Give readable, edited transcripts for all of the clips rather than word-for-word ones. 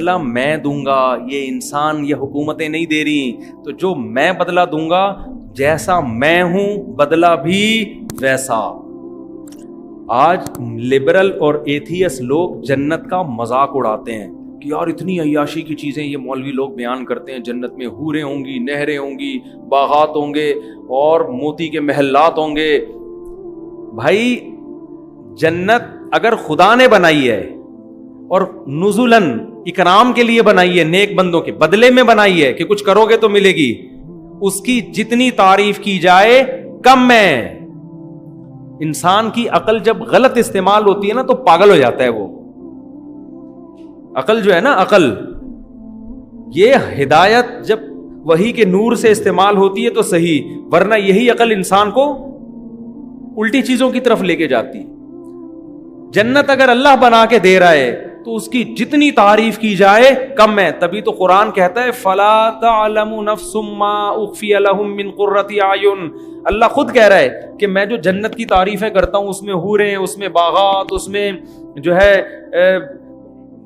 بدلہ میں دوں گا، یہ انسان یہ حکومتیں نہیں دے رہی، تو جو میں بدلہ دوں گا جیسا میں ہوں بدلہ بھی ویسا۔ آج لبرل اور ایتھیس لوگ جنت کا مذاق اڑاتے ہیں کہ یار اتنی عیاشی کی چیزیں یہ مولوی لوگ بیان کرتے ہیں، جنت میں حوریں ہوں گی، نہریں ہوں گی، باغات ہوں گے اور موتی کے محلات ہوں گے۔ بھائی جنت اگر خدا نے بنائی ہے اور نزلاً اکرام کے لیے بنائی ہے، نیک بندوں کے بدلے میں بنائی ہے کہ کچھ کرو گے تو ملے گی، اس کی جتنی تعریف کی جائے کم ہے۔ انسان کی عقل جب غلط استعمال ہوتی ہے نا تو پاگل ہو جاتا ہے وہ۔ عقل جو ہے نا، عقل یہ ہدایت جب وحی کے نور سے استعمال ہوتی ہے تو صحیح، ورنہ یہی عقل انسان کو الٹی چیزوں کی طرف لے کے جاتی۔ جنت اگر اللہ بنا کے دے رہا ہے تو اس کی جتنی تعریف کی جائے کم ہے۔ تبھی تو قرآن کہتا ہے فَلَا تَعْلَمُ نَفْسٌ مَّا أُخْفِيَ لَهُم مِّن قُرَّةِ أَعْيُنٍ۔ اللہ خود کہہ رہا ہے کہ میں جو جنت کی تعریفیں کرتا ہوں اس میں حوریں، اس میں باغات، اس میں جو ہے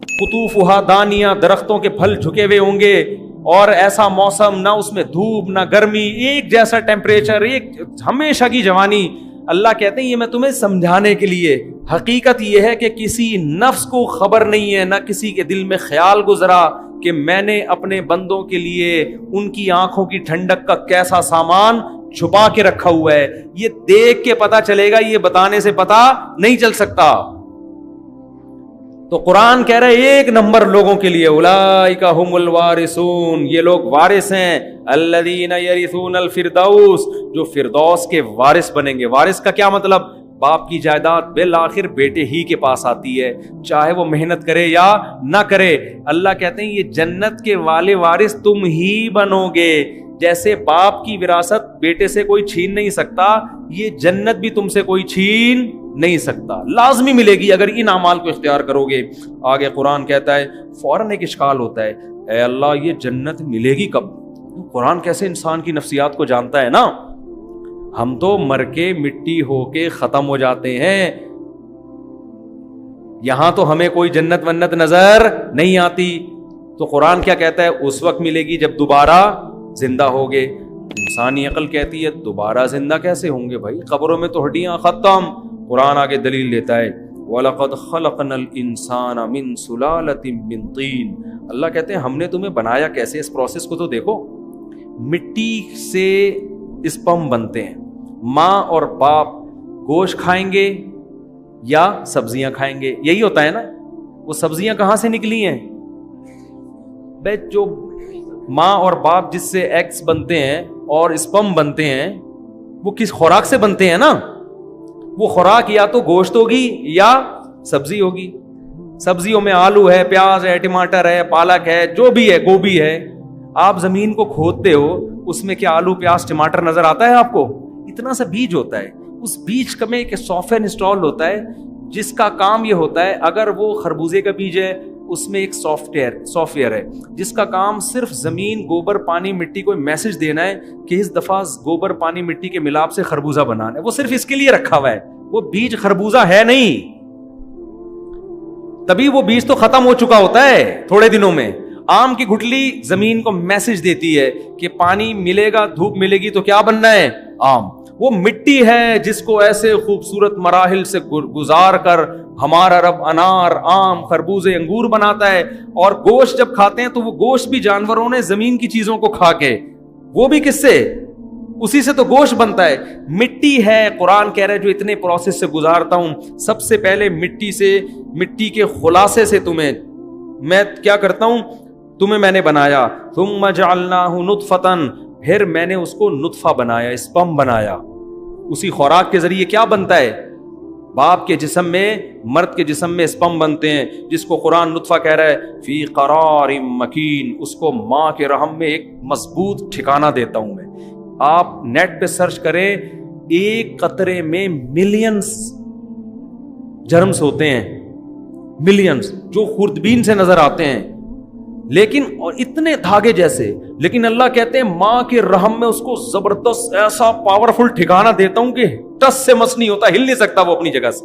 قطوفہا دانیہ، درختوں کے پھل جھکے ہوئے ہوں گے، اور ایسا موسم، نہ اس میں دھوپ نہ گرمی، ایک جیسا ٹیمپریچر، ایک ہمیشہ کی جوانی۔ اللہ کہتے ہیں یہ میں تمہیں سمجھانے کے لیے۔ حقیقت یہ ہے کہ کسی نفس کو خبر نہیں ہے، نہ کسی کے دل میں خیال گزرا کہ میں نے اپنے بندوں کے لیے ان کی آنکھوں کی ٹھنڈک کا کیسا سامان چھپا کے رکھا ہوا ہے۔ یہ دیکھ کے پتا چلے گا، یہ بتانے سے پتا نہیں چل سکتا۔ تو قرآن کہہ رہے ایک نمبر لوگوں کے لیے اولئک هم الوارثون، یہ لوگ وارث ہیں، الذین یرثون الفردوس، جو فردوس کے وارث بنیں گے۔ وارث کا کیا مطلب؟ باپ کی جائیداد بالآخر بیٹے ہی کے پاس آتی ہے، چاہے وہ محنت کرے یا نہ کرے۔ اللہ کہتے ہیں یہ جنت کے والے وارث تم ہی بنو گے۔ جیسے باپ کی وراثت بیٹے سے کوئی چھین نہیں سکتا، یہ جنت بھی تم سے کوئی چھین نہیں سکتا، لازمی ملے گی اگر ان اعمال کو اختیار کرو گے۔ آگے قرآن کہتا ہے، فوراً ایک اشکال ہوتا ہے، اے اللہ یہ جنت ملے گی کب؟ قرآن کیسے انسان کی نفسیات کو جانتا ہے نا۔ ہم تو مر کے مٹی ہو کے ختم ہو جاتے ہیں، یہاں تو ہمیں کوئی جنت ونت نظر نہیں آتی۔ تو قرآن کیا کہتا ہے؟ اس وقت ملے گی جب دوبارہ زندہ ہوگے۔ انسانی عقل کہتی ہے دوبارہ زندہ کیسے ہوں گے بھائی، قبروں میں تو ہڈیاں ختم۔ قرآن آگے دلیل دیتا ہے وَلَقَدْ خَلَقْنَا الْإِنسَانَ مِنْ سُلَالَةٍ مِّن طِينٍ۔ اللہ کہتے ہیں ہم نے تمہیں بنایا کیسے، اس پروسیس کو تو دیکھو۔ مٹی سے اسپم بنتے ہیں، ماں اور باپ گوشت کھائیں گے یا سبزیاں کھائیں گے، یہی ہوتا ہے نا۔ وہ سبزیاں کہاں سے نکلی ہیں؟ بے جو ماں اور باپ جس سے ایگز بنتے ہیں اور اسپم بنتے ہیں وہ کس خوراک سے بنتے ہیں نا۔ وہ خوراک یا تو گوشت ہوگی یا سبزی ہوگی۔ سبزیوں میں آلو ہے، پیاز ہے، ٹماٹر ہے، پالک ہے، جو بھی ہے، گوبھی ہے۔ آپ زمین کو کھودتے ہو، اس میں کیا آلو پیاز ٹماٹر نظر آتا ہے آپ کو؟ اتنا سا بیج ہوتا ہے، اس بیج میں ایک سافٹ ویئر انسٹال ہوتا ہے جس کا کام یہ ہوتا ہے، اگر وہ خربوزے کا بیج ہے اس میں ایک سافٹ ویئر ہے جس کا کام صرف زمین، گوبر، پانی، مٹی کو میسج دینا ہے کہ اس دفعہ گوبر، پانی، مٹی کے ملاپ سے خربوزہ بنانا ہے۔ وہ صرف اس کے لیے رکھا ہوا ہے، وہ بیج خربوزہ ہے نہیں۔ تبھی وہ بیج تو ختم ہو چکا ہوتا ہے تھوڑے دنوں میں۔ آم کی گٹلی زمین کو میسج دیتی ہے کہ پانی ملے گا، دھوپ ملے گی تو کیا بننا ہے؟ آم۔ وہ مٹی ہے جس کو ایسے خوبصورت مراحل سے گزار کر ہمارا رب انار، آم، خربوزے، انگور بناتا ہے۔ اور گوشت جب کھاتے ہیں تو وہ گوشت بھی جانوروں نے زمین کی چیزوں کو کھا کے، وہ بھی کس سے؟ اسی سے تو گوشت بنتا ہے۔ مٹی ہے، قرآن کہہ رہا ہے جو اتنے پروسیس سے گزارتا ہوں، سب سے پہلے مٹی سے، مٹی کے خلاصے سے تمہیں میں کیا کرتا ہوں، تمہیں میں نے بنایا۔ ثم جعلناہ نطفۃ، پھر میں نے اس کو نطفہ بنایا، اسپم بنایا۔ اسی خوراک کے ذریعے کیا بنتا ہے؟ باپ کے جسم میں، مرد کے جسم میں اسپم بنتے ہیں، جس کو قرآن نطفہ کہہ رہا ہے، فی قرار مکین، اس کو ماں کے رحم میں ایک مضبوط ٹھکانہ دیتا ہوں میں۔ آپ نیٹ پہ سرچ کریں، ایک قطرے میں ملینز جرمز ہوتے ہیں، ملینز، جو خوردبین سے نظر آتے ہیں، لیکن اور اتنے دھاگے جیسے، لیکن اللہ کہتے ہیں ماں کے رحم میں اس کو زبردست ایسا پاورفل ٹھکانہ دیتا ہوں کہ ٹس سے مس نہیں ہوتا، ہل نہیں سکتا وہ اپنی جگہ سے۔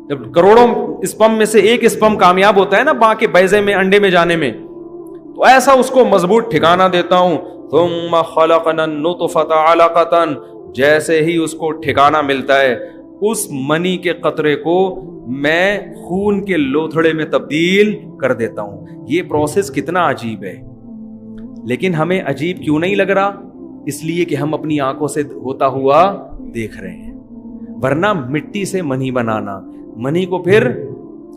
جب کروڑوں اسپم میں سے ایک اسپم کامیاب ہوتا ہے نا ماں کے بیضے میں انڈے میں جانے میں, تو ایسا اس کو مضبوط ٹھکانہ دیتا ہوں. ثم خلقنا النطفة علقة, جیسے ہی اس کو ٹھکانہ ملتا ہے اس منی کے قطرے کو میں خون کے لوتھڑے میں تبدیل کر دیتا ہوں. یہ پروسیس کتنا عجیب ہے, لیکن ہمیں عجیب کیوں نہیں لگ رہا؟ اس لیے کہ ہم اپنی آنکھوں سے ہوتا ہوا دیکھ رہے ہیں. ورنہ مٹی سے منی بنانا, منی کو پھر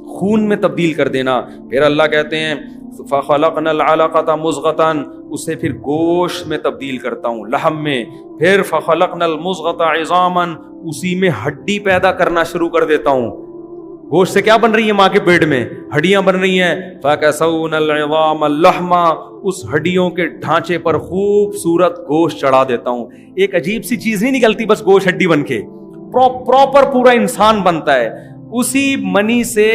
خون میں تبدیل کر دینا. پھر اللہ کہتے ہیں فَخَلَقْنَا الْعَلَقَةَ مُضْغَةً, اسے پھر گوشت میں تبدیل کرتا ہوں, لحم میں. پھر فَخَلَقْنَا الْمُضْغَةَ عِظَامًا, اسی میں ہڈی پیدا کرنا شروع کر دیتا ہوں. گوشت سے کیا بن رہی ہے ماں کے پیٹ میں؟ ہڈیاں بن رہی ہیں. فَكَسَوْنَا الْعِظَامَ اللَّحْمَ, اس ہڈیوں کے ڈھانچے پر خوبصورت گوشت چڑھا دیتا ہوں. ایک عجیب سی چیز نہیں نکلتی بس گوشت ہڈی بن کے, پراپر پورا انسان بنتا ہے. اسی منی سے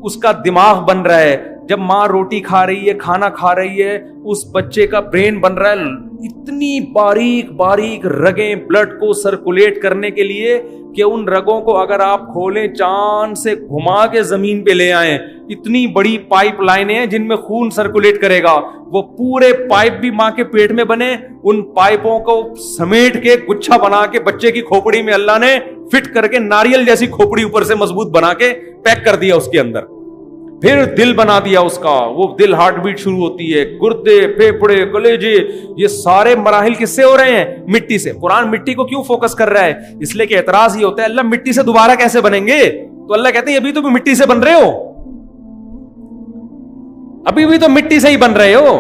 اس کا دماغ بن رہا ہے. جب ماں روٹی کھا رہی ہے, کھانا کھا رہی ہے, اس بچے کا برین بن رہا ہے. اتنی باریک باریک رگیں بلڈ کو سرکولیٹ کرنے کے لیے کہ ان رگوں کو اگر آپ کھولیں چاند سے گھما کے زمین پہ لے آئیں, اتنی بڑی پائپ لائنیں ہیں جن میں خون سرکولیٹ کرے گا. وہ پورے پائپ بھی ماں کے پیٹ میں بنے, ان پائپوں کو سمیٹ کے گچھا بنا کے بچے کی کھوپڑی میں اللہ نے فٹ کر کے ناریل جیسی کھوپڑی اوپر سے مضبوط بنا کے پیک کر دیا اس کے اندر. پھر دل بنا دیا اس کا, وہ دل ہارٹ بیٹ شروع ہوتی ہے, گردے, پھیپھڑے, کلیجے, یہ سارے مراحل کس سے ہو رہے ہیں؟ مٹی سے. قرآن مٹی کو کیوں فوکس کر رہا ہے؟ اس لیے کہ اعتراض یہ ہوتا ہے اللہ مٹی سے دوبارہ کیسے بنیں گے؟ تو اللہ کہتے ہیں ابھی تو مٹی سے بن رہے ہو, ابھی بھی تو مٹی سے ہی بن رہے ہو.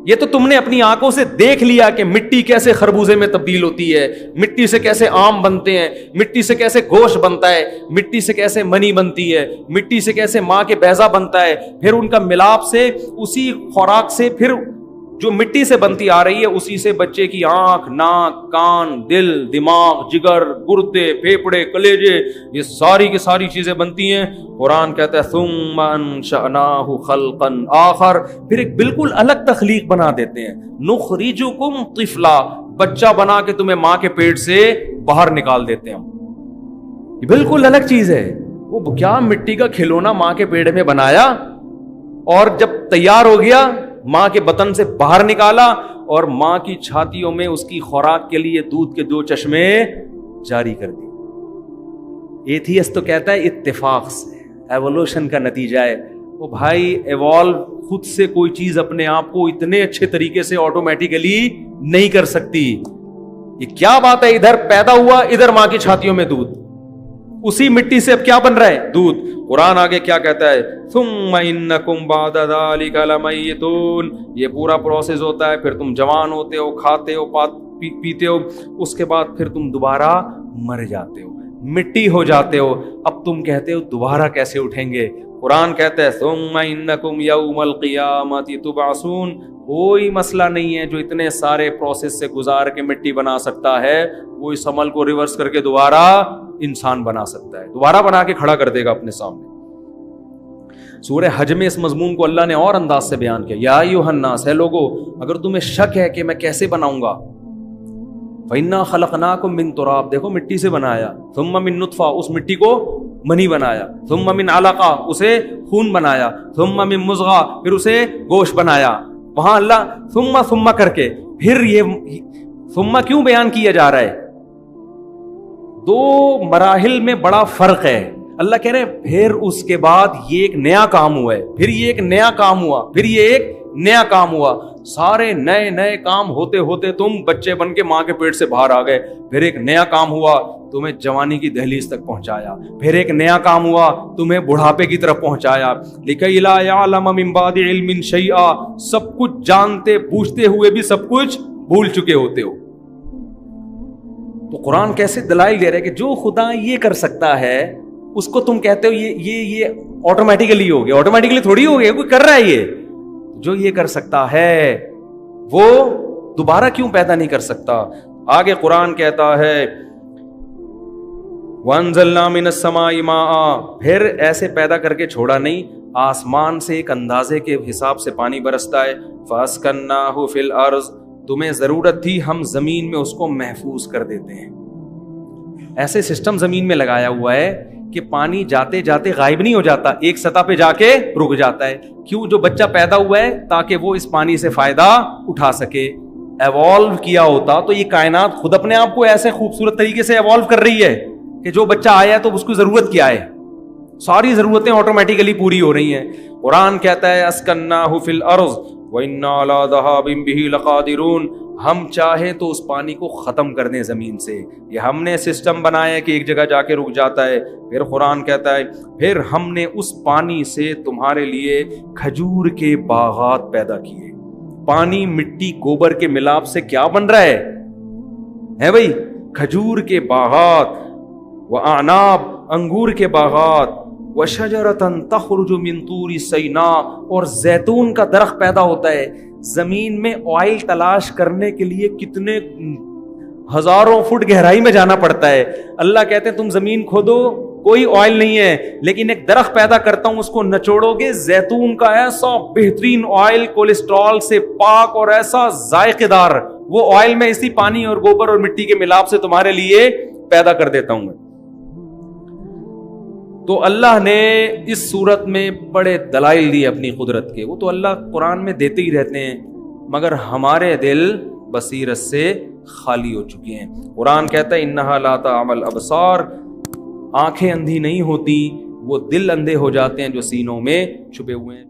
یہ تو تم نے اپنی آنکھوں سے دیکھ لیا کہ مٹی کیسے خربوزے میں تبدیل ہوتی ہے, مٹی سے کیسے آم بنتے ہیں, مٹی سے کیسے گوشت بنتا ہے, مٹی سے کیسے منی بنتی ہے, مٹی سے کیسے ماں کے بیضہ بنتا ہے. پھر ان کا ملاپ سے اسی خوراک سے پھر جو مٹی سے بنتی آ رہی ہے اسی سے بچے کی آنکھ, ناک, کان, دل, دماغ, جگر, گردے, پھیپھڑے, کلیجے, یہ ساری کی ساری چیزیں بنتی ہیں. قرآن کہتا ہے ثم انشأناہ خلقا آخر, پھر ایک بالکل الگ تخلیق بنا دیتے ہیں. نخرجکم طفلا, بچہ بنا کے تمہیں ماں کے پیٹ سے باہر نکال دیتے ہیں. یہ بالکل الگ چیز ہے. وہ کیا مٹی کا کھلونا ماں کے پیٹ میں بنایا اور جب تیار ہو گیا ماں کے بطن سے باہر نکالا اور ماں کی چھاتیوں میں اس کی خوراک کے لیے دودھ کے 2 چشمے جاری کر دی. ایتھیسٹ تو کہتا ہے اتفاق سے, ایوولوشن کا نتیجہ ہے. وہ بھائی ایوالو خود سے کوئی چیز اپنے آپ کو اتنے اچھے طریقے سے آٹومیٹیکلی نہیں کر سکتی. یہ کیا بات ہے, ادھر پیدا ہوا, ادھر ماں کی چھاتیوں میں دودھ, اسی مٹی سے اب کیا بن رہا ہے؟ دودھ. قرآن آگے کیا کہتا ہے؟ ثم انکم بعد ذلک لمیتون, یہ پورا پروسیس ہوتا ہے, پھر تم جوان ہوتے ہو, کھاتے ہو, پیتے ہو, اس کے بعد پھر تم دوبارہ مر جاتے ہو, مٹی ہو جاتے ہو. اب تم کہتے ہو دوبارہ کیسے اٹھیں گے؟ قرآن کہتا ہے ثم انکم یوم القیامۃ تبعثون, کوئی مسئلہ نہیں ہے جو اتنے سارے پروسیس سے گزار کے مٹی بنا سکتا ہے, وہ اس عمل کو ریورس کر کے دوبارہ انسان بنا سکتا ہے, دوبارہ بنا کے کھڑا کر دے گا اپنے سامنے. سورہ حج میں اس مضمون کو اللہ نے اور انداز سے بیان کیا. یا ایھا الناس, ہے لوگو, اگر تمہیں شک ہے کہ میں کیسے بناؤں گا, فإنا خلقناکم من تراب, دیکھو مٹی سے بنایا, ثم من نطفہ, اس مٹی کو منی بنایا, ثم من علقہ, اسے خون بنایا, ثم من مضغہ, پھر اسے گوشت بنایا. وہاں اللہ ثم کر کے پھر یہ ثم کیوں بیان کیا جا رہا ہے؟ 2 مراحل میں بڑا فرق ہے. اللہ کہہ رہے ہیں پھر اس کے بعد یہ ایک نیا کام ہوا ہے, پھر یہ ایک نیا کام ہوا, پھر یہ ایک نیا کام ہوا. سارے نئے نئے کام ہوتے ہوتے تم بچے بن کے ماں کے پیٹ سے باہر آ گئے. پھر ایک نیا کام ہوا, تمہیں جوانی کی دہلیز تک پہنچایا. پھر ایک نیا کام ہوا, تمہیں بڑھاپے کی طرف پہنچایا. لِكَيْ لَا يَعْلَمَ مِن بَعْدِ عِلْمٍ شَيْئًا, سب کچھ جانتے بوجھتے ہوئے بھی سب کچھ بھول چکے ہوتے ہو. تو قرآن کیسے دلائل دے رہے کہ جو خدا یہ کر سکتا ہے اس کو تم کہتے ہو یہ آٹومیٹیکلی ہو گیا. آٹومیٹیکلی تھوڑی ہو گیا, کوئی کر رہا ہے. یہ جو یہ کر سکتا ہے وہ دوبارہ کیوں پیدا نہیں کر سکتا؟ آگے قرآن کہتا ہے وَأَنزَلْنَا مِنَ السَّمَاءِ مَاءً, پھر ایسے پیدا کر کے چھوڑا نہیں, آسمان سے ایک اندازے کے حساب سے پانی برستا ہے. فَأَسْكَنَّاهُ فِي الْأَرْضِ, تمہیں ضرورت تھی ہم زمین میں اس کو محفوظ کر دیتے ہیں. ایسے سسٹم زمین میں لگایا ہوا ہے کہ پانی جاتے جاتے غائب نہیں ہو جاتا, ایک سطح پہ جا کے رک جاتا ہے. کیوں؟ جو بچہ پیدا ہوا ہے تاکہ وہ اس پانی سے فائدہ اٹھا سکے. ایوالو کیا ہوتا تو یہ کائنات خود اپنے آپ کو ایسے خوبصورت طریقے سے ایوالو کر رہی ہے کہ جو بچہ آیا ہے تو اس کو ضرورت کیا ہے, ساری ضرورتیں آٹومیٹیکلی پوری ہو رہی ہیں. قرآن کہتا ہے اسکناہ فی الارض وَإِنَّا عَلَىٰ ذَهَابٍ بِهِ لَقَادِرُونَ, ہم چاہیں تو اس پانی کو ختم کر دیں زمین سے. یہ ہم نے سسٹم بنایا ہے کہ ایک جگہ جا کے رک جاتا ہے. پھر قرآن کہتا ہے پھر ہم نے اس پانی سے تمہارے لیے کھجور کے باغات پیدا کیے. پانی مٹی گوبر کے ملاپ سے کیا بن رہا ہے بھائی؟ کھجور کے باغات, وَأَعْنَابٍ, انگور کے باغات, وَشَجَرَةً تَخْرُجُ مِن طُورِ سِيْنَاءَ, اور زیتون کا درخت پیدا ہوتا ہے. زمین میں آئل تلاش کرنے کے لیے کتنے ہزاروں فٹ گہرائی میں جانا پڑتا ہے. اللہ کہتے ہیں تم زمین کھودو کوئی آئل نہیں ہے, لیکن ایک درخت پیدا کرتا ہوں, اس کو نچوڑو گے, زیتون کا ایسا بہترین آئل, کولیسٹرول سے پاک اور ایسا ذائقے دار, وہ آئل میں اسی پانی اور گوبر اور مٹی کے ملاپ سے تمہارے لیے پیدا کر دیتا ہوں. تو اللہ نے اس صورت میں بڑے دلائل دیے اپنی قدرت کے. وہ تو اللہ قرآن میں دیتے ہی رہتے ہیں, مگر ہمارے دل بصیرت سے خالی ہو چکے ہیں. قرآن کہتا ہے انہا لا تعمی الابصار, آنکھیں اندھی نہیں ہوتی, وہ دل اندھے ہو جاتے ہیں جو سینوں میں چھپے ہوئے ہیں.